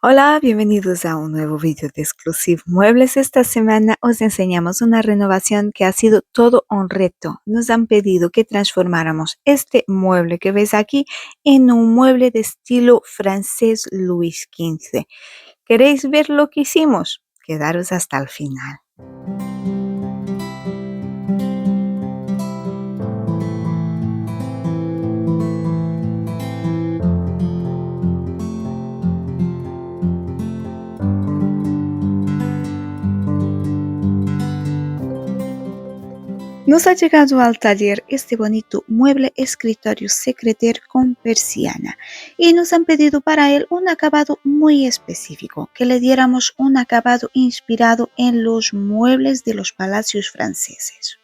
Hola, bienvenidos a un nuevo vídeo de Exclusive Muebles. Esta semana os enseñamos una renovación que ha sido todo un reto. Nos han pedido que transformáramos este mueble que ves aquí en un mueble de estilo francés Luis XV. ¿Queréis ver lo que hicimos? Quedaros hasta el final. Nos ha llegado al taller este bonito mueble escritorio secretaire con persiana y nos han pedido para él un acabado muy específico, que le diéramos un acabado inspirado en los muebles de los palacios franceses.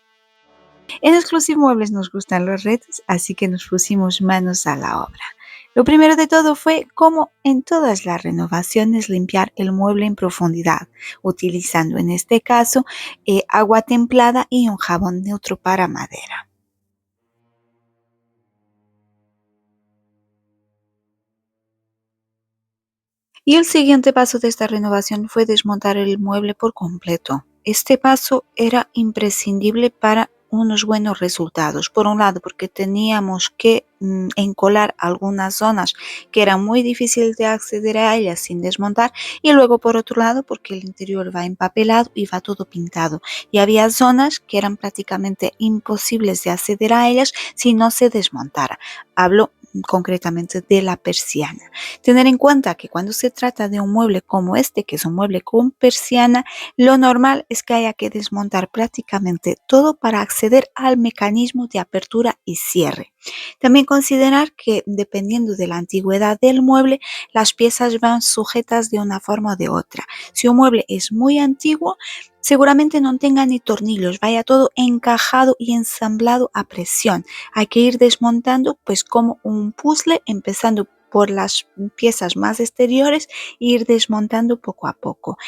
En Exclusive Muebles nos gustan los retos, así que nos pusimos manos a la obra. Lo primero de todo fue, como en todas las renovaciones, limpiar el mueble en profundidad, utilizando en este caso agua templada y un jabón neutro para madera. Y el siguiente paso de esta renovación fue desmontar el mueble por completo. Este paso era imprescindible para unos buenos resultados. Por un lado, porque teníamos que encolar algunas zonas que eran muy difíciles de acceder a ellas sin desmontar, y luego por otro lado porque el interior va empapelado y va todo pintado, y había zonas que eran prácticamente imposibles de acceder a ellas si no se desmontara. Hablo concretamente de la persiana. Tener en cuenta que cuando se trata de un mueble como este, que es un mueble con persiana, lo normal es que haya que desmontar prácticamente todo para acceder al mecanismo de apertura y cierre. También considerar que, dependiendo de la antigüedad del mueble, las piezas van sujetas de una forma o de otra. Si un mueble es muy antiguo, seguramente no tenga ni tornillos, vaya todo encajado y ensamblado a presión. Hay que ir desmontando pues como un puzzle, empezando por las piezas más exteriores e ir desmontando poco a poco.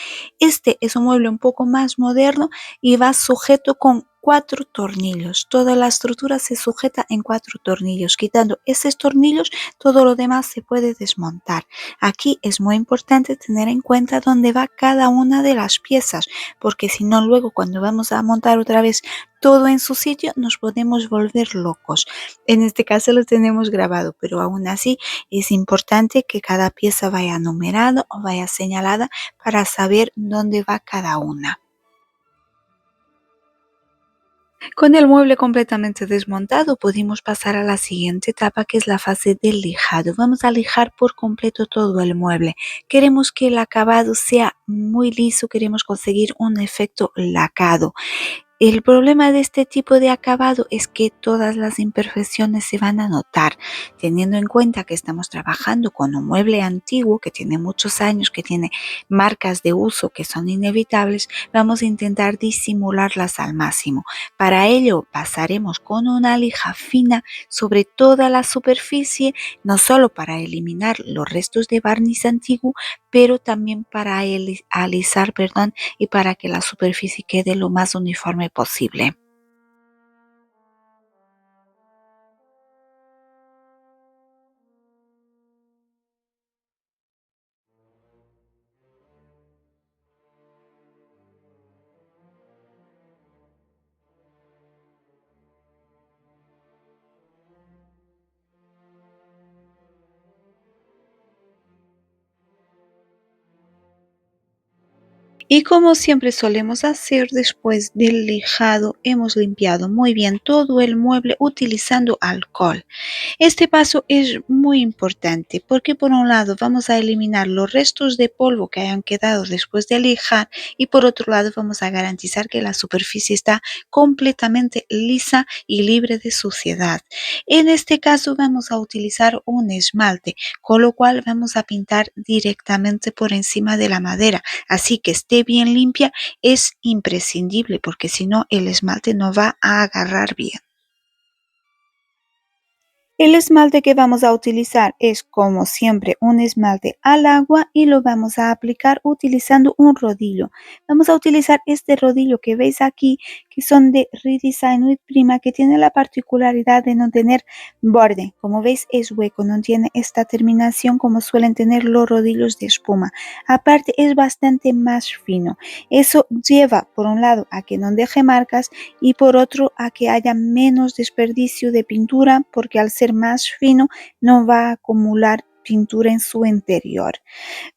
Este es un mueble un poco más moderno y va sujeto con 4 tornillos. Toda la estructura se sujeta en 4 tornillos. Quitando esos tornillos, todo lo demás se puede desmontar. Aquí es muy importante tener en cuenta dónde va cada una de las piezas, porque si no, luego cuando vamos a montar otra vez todo en su sitio, nos podemos volver locos. En este caso lo tenemos grabado, pero aún así es importante que cada pieza vaya numerada o vaya señalada para saber dónde va cada una. Con el mueble completamente desmontado, pudimos pasar a la siguiente etapa, que es la fase del lijado. Vamos a lijar por completo todo el mueble. Queremos que el acabado sea muy liso, queremos conseguir un efecto lacado. El problema de este tipo de acabado es que todas las imperfecciones se van a notar, teniendo en cuenta que estamos trabajando con un mueble antiguo que tiene muchos años, que tiene marcas de uso que son inevitables. Vamos a intentar disimularlas al máximo. Para ello pasaremos con una lija fina sobre toda la superficie, no solo para eliminar los restos de barniz antiguo, pero también para alisar, y para que la superficie quede lo más uniforme posible. Y como siempre solemos hacer, después del lijado hemos limpiado muy bien todo el mueble utilizando alcohol. Este paso es muy importante porque, por un lado, vamos a eliminar los restos de polvo que hayan quedado después de lijar, y por otro lado vamos a garantizar que la superficie está completamente lisa y libre de suciedad. En este caso vamos a utilizar un esmalte, con lo cual vamos a pintar directamente por encima de la madera, así que esté bien limpia. Es imprescindible porque si no el esmalte no va a agarrar bien. El esmalte que vamos a utilizar es, como siempre, un esmalte al agua y lo vamos a aplicar utilizando un rodillo. Vamos a utilizar este rodillo que veis aquí, que y son de Redesign with Prima, que tiene la particularidad de no tener borde. Como veis es hueco, no tiene esta terminación como suelen tener los rodillos de espuma. Aparte es bastante más fino. Eso lleva por un lado a que no deje marcas y por otro a que haya menos desperdicio de pintura, porque al ser más fino no va a acumular pintura en su interior.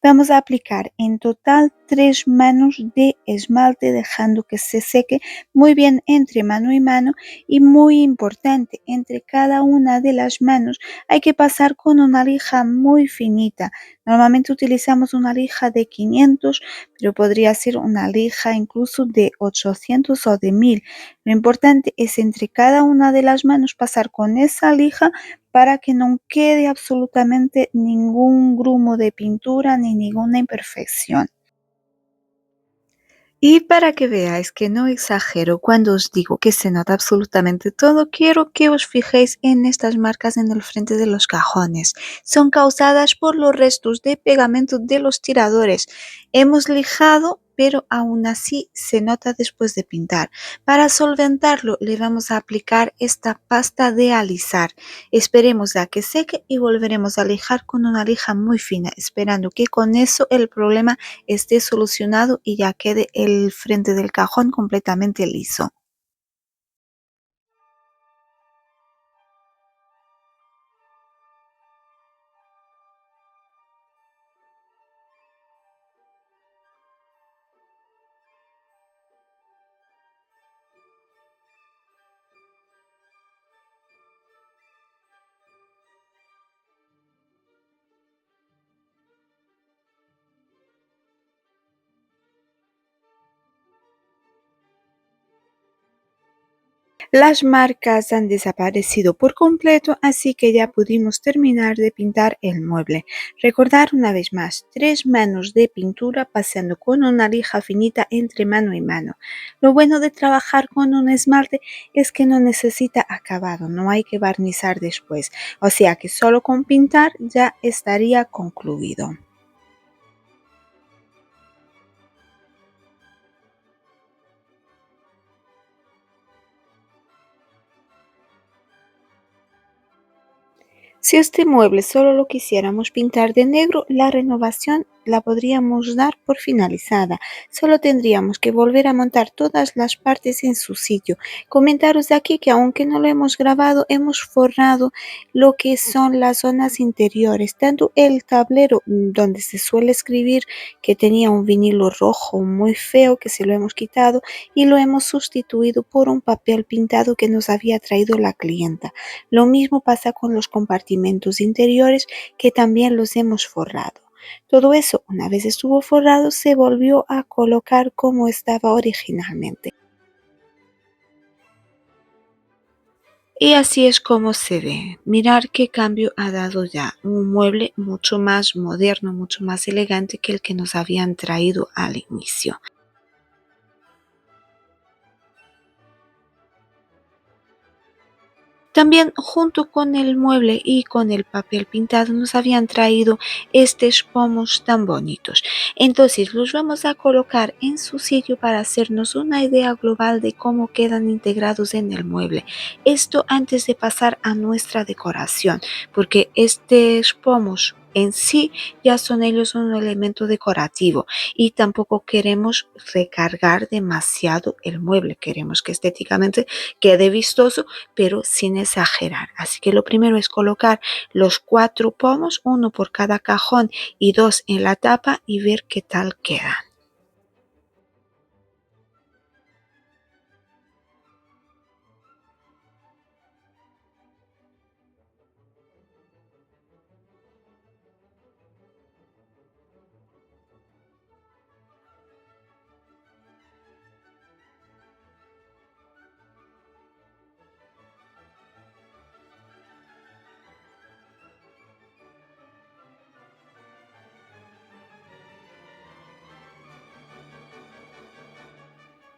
Vamos a aplicar en total 3 manos de esmalte, dejando que se seque muy bien entre mano y mano, y muy importante, entre cada una de las manos hay que pasar con una lija muy finita. Normalmente utilizamos una lija de 500, pero podría ser una lija incluso de 800 o de 1000. Lo importante es entre cada una de las manos pasar con esa lija para que no quede absolutamente ningún grumo de pintura ni ninguna imperfección. Y para que veáis que no exagero cuando os digo que se nota absolutamente todo, quiero que os fijéis en estas marcas en el frente de los cajones. Son causadas por los restos de pegamento de los tiradores. Hemos lijado, pero aún así se nota después de pintar. Para solventarlo le vamos a aplicar esta pasta de alisar. Esperemos a que seque y volveremos a lijar con una lija muy fina, esperando que con eso el problema esté solucionado y ya quede el frente del cajón completamente liso. Las marcas han desaparecido por completo, así que ya pudimos terminar de pintar el mueble. Recordar una vez más, 3 manos de pintura pasando con una lija finita entre mano y mano. Lo bueno de trabajar con un esmalte es que no necesita acabado, no hay que barnizar después, o sea que solo con pintar ya estaría concluido. Si este mueble solo lo quisiéramos pintar de negro, la renovación la podríamos dar por finalizada. Solo tendríamos que volver a montar todas las partes en su sitio. Comentaros aquí que aunque no lo hemos grabado, hemos forrado lo que son las zonas interiores, tanto el tablero donde se suele escribir, que tenía un vinilo rojo muy feo que se lo hemos quitado y lo hemos sustituido por un papel pintado que nos había traído la clienta. Lo mismo pasa con los compartimentos interiores, que también los hemos forrado. Todo eso, una vez estuvo forrado, se volvió a colocar como estaba originalmente. Y así es como se ve. Mirar qué cambio ha dado ya. Un mueble mucho más moderno, mucho más elegante que el que nos habían traído al inicio. También junto con el mueble y con el papel pintado nos habían traído estos pomos tan bonitos. Entonces los vamos a colocar en su sitio para hacernos una idea global de cómo quedan integrados en el mueble. Esto antes de pasar a nuestra decoración, porque estos pomos en sí ya son ellos un elemento decorativo y tampoco queremos recargar demasiado el mueble. Queremos que estéticamente quede vistoso pero sin exagerar. Así que lo primero es colocar los 4 pomos, uno por cada cajón y 2 en la tapa, y ver qué tal quedan.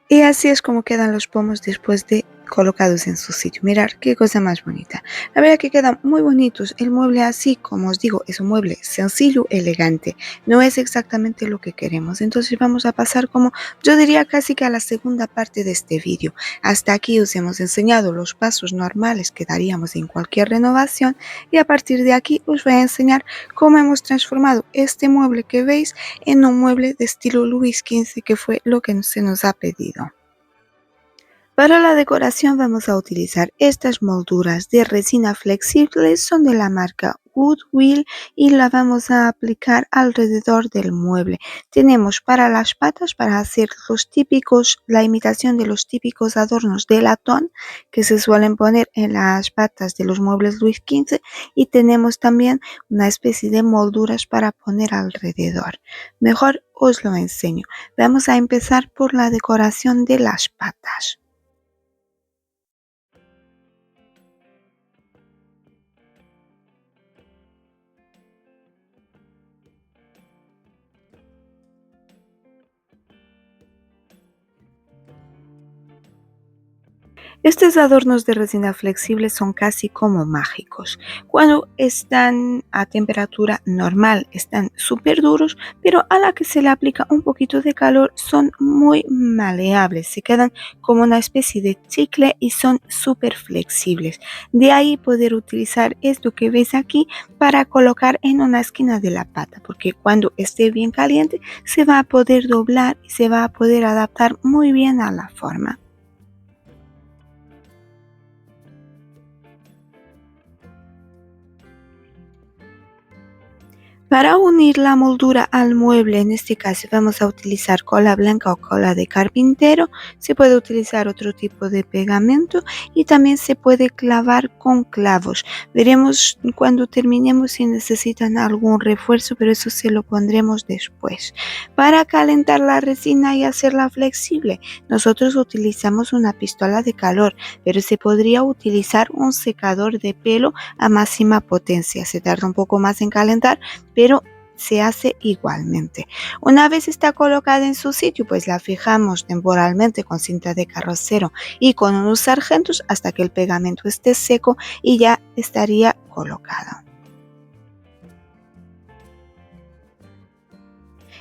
Y así es como quedan los pomos después de colocados en su sitio. Mirar qué cosa más bonita. La verdad que quedan muy bonitos. El mueble así, como os digo, es un mueble sencillo, elegante. No es exactamente lo que queremos. Entonces vamos a pasar como, yo diría casi que a la segunda parte de este vídeo. Hasta aquí os hemos enseñado los pasos normales que daríamos en cualquier renovación y a partir de aquí os voy a enseñar cómo hemos transformado este mueble que veis en un mueble de estilo Luis XV, que fue lo que se nos ha pedido. Para la decoración vamos a utilizar estas molduras de resina flexible, son de la marca Goodwill y la vamos a aplicar alrededor del mueble. Tenemos para las patas para hacer los típicos, la imitación de los típicos adornos de latón que se suelen poner en las patas de los muebles Luis XV y tenemos también una especie de molduras para poner alrededor. Mejor os lo enseño. Vamos a empezar por la decoración de las patas. Estos adornos de resina flexible son casi como mágicos. Cuando están a temperatura normal están súper duros, pero a la que se le aplica un poquito de calor son muy maleables, se quedan como una especie de chicle y son súper flexibles. De ahí poder utilizar esto que veis aquí para colocar en una esquina de la pata, porque cuando esté bien caliente se va a poder doblar y se va a poder adaptar muy bien a la forma. Para unir la moldura al mueble, en este caso vamos a utilizar cola blanca o cola de carpintero, se puede utilizar otro tipo de pegamento y también se puede clavar con clavos. Veremos cuando terminemos si necesitan algún refuerzo, pero eso se lo pondremos después. Para calentar la resina y hacerla flexible, nosotros utilizamos una pistola de calor, pero se podría utilizar un secador de pelo a máxima potencia. Se tarda un poco más en calentar, pero se hace igualmente. Una vez está colocada en su sitio, pues la fijamos temporalmente con cinta de carrocero y con unos sargentos hasta que el pegamento esté seco y ya estaría colocado.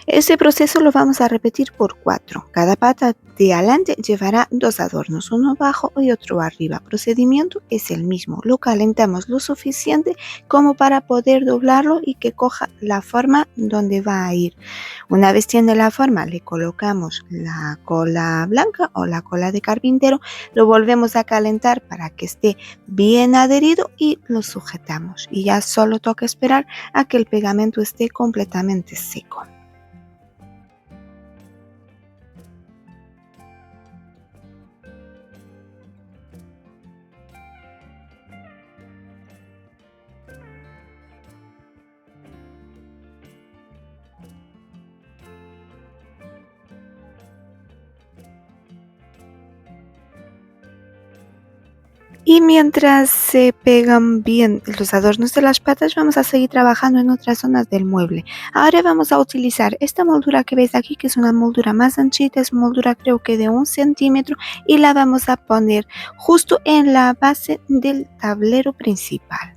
Este proceso lo vamos a repetir por 4. Cada pata de adelante llevará 2 adornos, uno abajo y otro arriba. El procedimiento es el mismo. Lo calentamos lo suficiente como para poder doblarlo y que coja la forma donde va a ir. Una vez tiene la forma, le colocamos la cola blanca o la cola de carpintero, lo volvemos a calentar para que esté bien adherido y lo sujetamos. Y ya solo toca esperar a que el pegamento esté completamente seco. Y mientras se pegan bien los adornos de las patas, vamos a seguir trabajando en otras zonas del mueble. Ahora vamos a utilizar esta moldura que veis aquí, que es una moldura más anchita, es moldura creo que de 1 centímetro, y la vamos a poner justo en la base del tablero principal.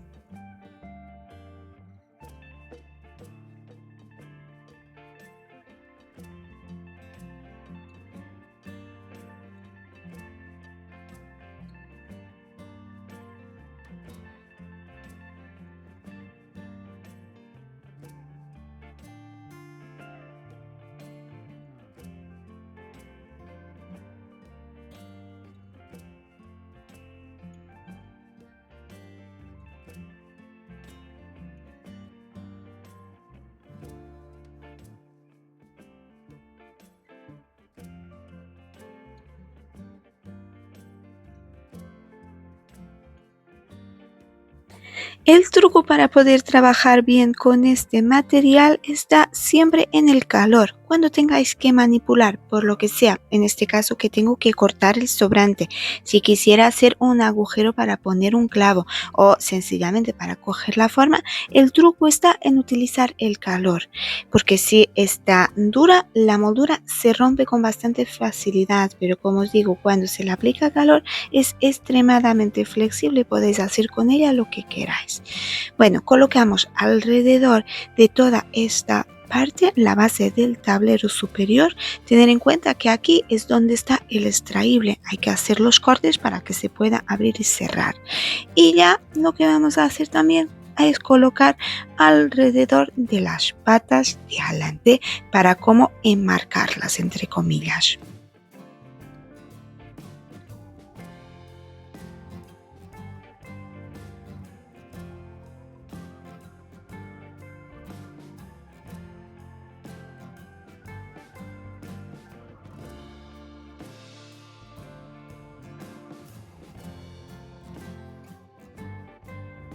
El truco para poder trabajar bien con este material está siempre en el calor. cuando tengáis que manipular, por lo que sea, en este caso que tengo que cortar el sobrante, si quisiera hacer un agujero para poner un clavo o sencillamente para coger la forma, el truco está en utilizar el calor, porque si está dura, la moldura se rompe con bastante facilidad, pero como os digo, cuando se le aplica calor es extremadamente flexible, podéis hacer con ella lo que queráis. Bueno, colocamos alrededor de toda esta parte la base del tablero superior. Tener en cuenta que aquí es donde está el extraíble, hay que hacer los cortes para que se pueda abrir y cerrar. Y ya lo que vamos a hacer también es colocar alrededor de las patas de adelante para como enmarcarlas entre comillas.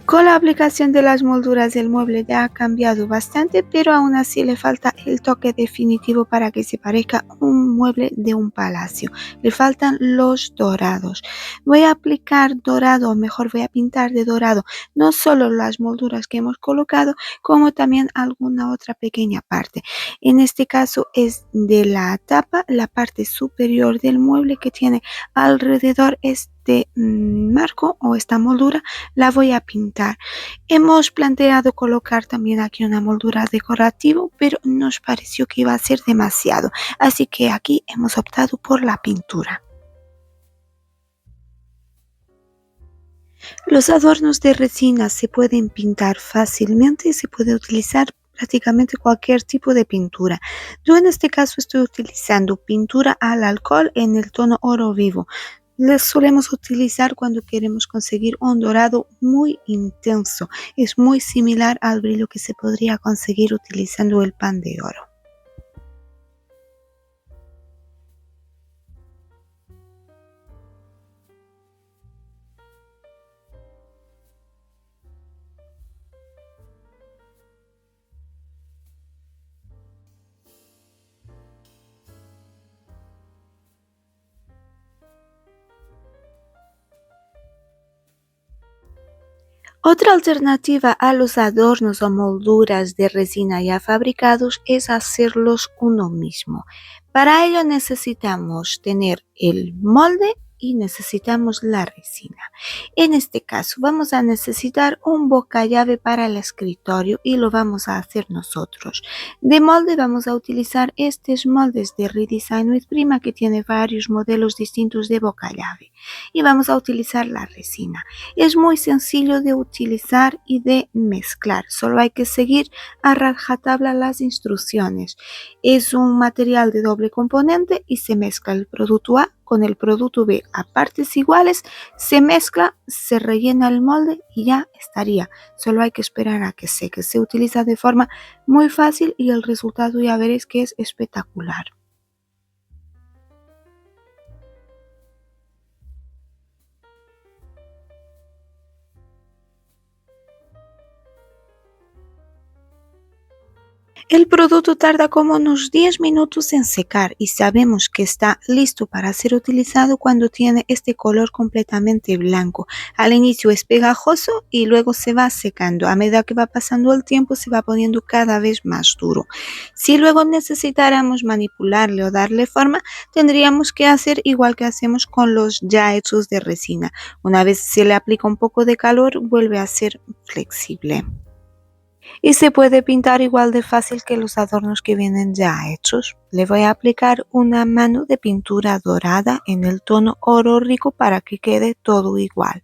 Con la aplicación de las molduras del mueble ya ha cambiado bastante, pero aún así le falta el toque definitivo para que se parezca un mueble de un palacio. Le faltan los dorados. Voy a aplicar dorado, o mejor voy a pintar de dorado, no solo las molduras que hemos colocado, como también alguna otra pequeña parte. En este caso es de la tapa, la parte superior del mueble que tiene alrededor este marco o esta moldura la voy a pintar. Hemos planteado colocar también aquí una moldura decorativa, pero nos pareció que iba a ser demasiado, así que aquí hemos optado por la pintura. Los adornos de resina se pueden pintar fácilmente y se puede utilizar prácticamente cualquier tipo de pintura. Yo en este caso estoy utilizando pintura al alcohol en el tono oro vivo. Les solemos utilizar cuando queremos conseguir un dorado muy intenso. Es muy similar al brillo que se podría conseguir utilizando el pan de oro. Otra alternativa a los adornos o molduras de resina ya fabricados es hacerlos uno mismo. Para ello necesitamos tener el molde y necesitamos la resina. En este caso vamos a necesitar un boca llave para el escritorio y lo vamos a hacer nosotros. De molde vamos a utilizar estos moldes de Redesign with Prima que tiene varios modelos distintos de boca llave y vamos a utilizar la resina. Es muy sencillo de utilizar y de mezclar, solo hay que seguir a rajatabla las instrucciones. Es un material de doble componente y se mezcla el producto A con el producto B a partes iguales, se mezcla, se rellena el molde y ya estaría. Solo hay que esperar a que seque. Se utiliza de forma muy fácil y el resultado ya veréis que es espectacular. El producto tarda como unos 10 minutos en secar y sabemos que está listo para ser utilizado cuando tiene este color completamente blanco. Al inicio es pegajoso y luego se va secando. A medida que va pasando el tiempo se va poniendo cada vez más duro. Si luego necesitáramos manipularle o darle forma, tendríamos que hacer igual que hacemos con los ya hechos de resina. Una vez se le aplica un poco de calor, vuelve a ser flexible. Y se puede pintar igual de fácil que los adornos que vienen ya hechos. Le voy a aplicar una mano de pintura dorada en el tono oro rico para que quede todo igual.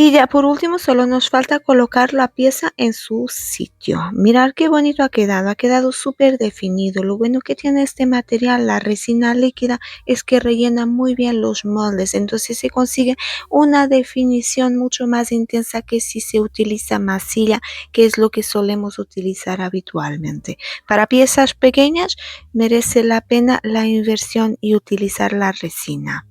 Y ya por último solo nos falta colocar la pieza en su sitio. Mirad qué bonito ha quedado súper definido. Lo bueno que tiene este material, la resina líquida, es que rellena muy bien los moldes, entonces se consigue una definición mucho más intensa que si se utiliza masilla, que es lo que solemos utilizar habitualmente. Para piezas pequeñas merece la pena la inversión y utilizar la resina.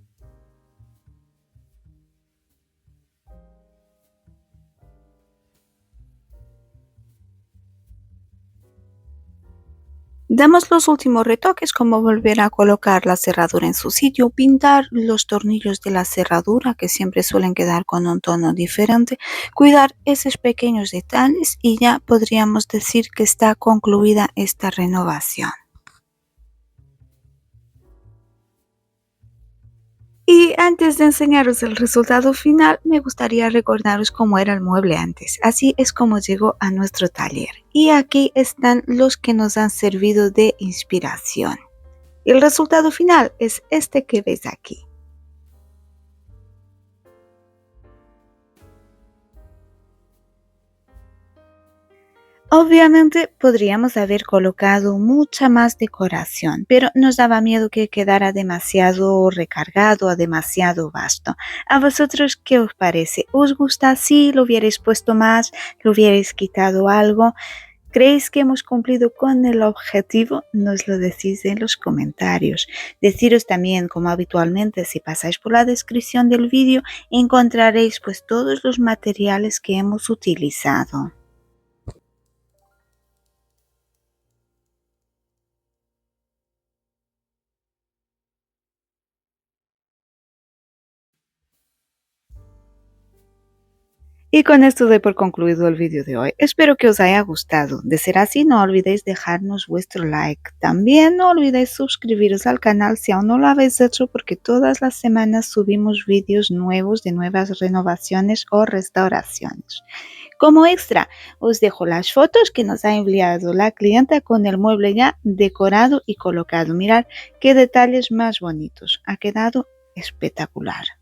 Damos los últimos retoques como volver a colocar la cerradura en su sitio, pintar los tornillos de la cerradura que siempre suelen quedar con un tono diferente, cuidar esos pequeños detalles y ya podríamos decir que está concluida esta renovación. Y antes de enseñaros el resultado final, me gustaría recordaros cómo era el mueble antes. Así es como llegó a nuestro taller. Y aquí están los que nos han servido de inspiración. El resultado final es este que ves aquí. Obviamente podríamos haber colocado mucha más decoración, pero nos daba miedo que quedara demasiado recargado o demasiado vasto. ¿A vosotros qué os parece? ¿Os gusta así? ¿Lo hubierais puesto más? ¿Lo hubierais quitado algo? ¿Creéis que hemos cumplido con el objetivo? Nos lo decís en los comentarios. Deciros también, como habitualmente, si pasáis por la descripción del vídeo, encontraréis pues todos los materiales que hemos utilizado. Y con esto doy por concluido el vídeo de hoy. Espero que os haya gustado. De ser así, no olvidéis dejarnos vuestro like. También no olvidéis suscribiros al canal si aún no lo habéis hecho, porque todas las semanas subimos vídeos nuevos de nuevas renovaciones o restauraciones. Como extra, os dejo las fotos que nos ha enviado la clienta con el mueble ya decorado y colocado. Mirad qué detalles más bonitos. Ha quedado espectacular.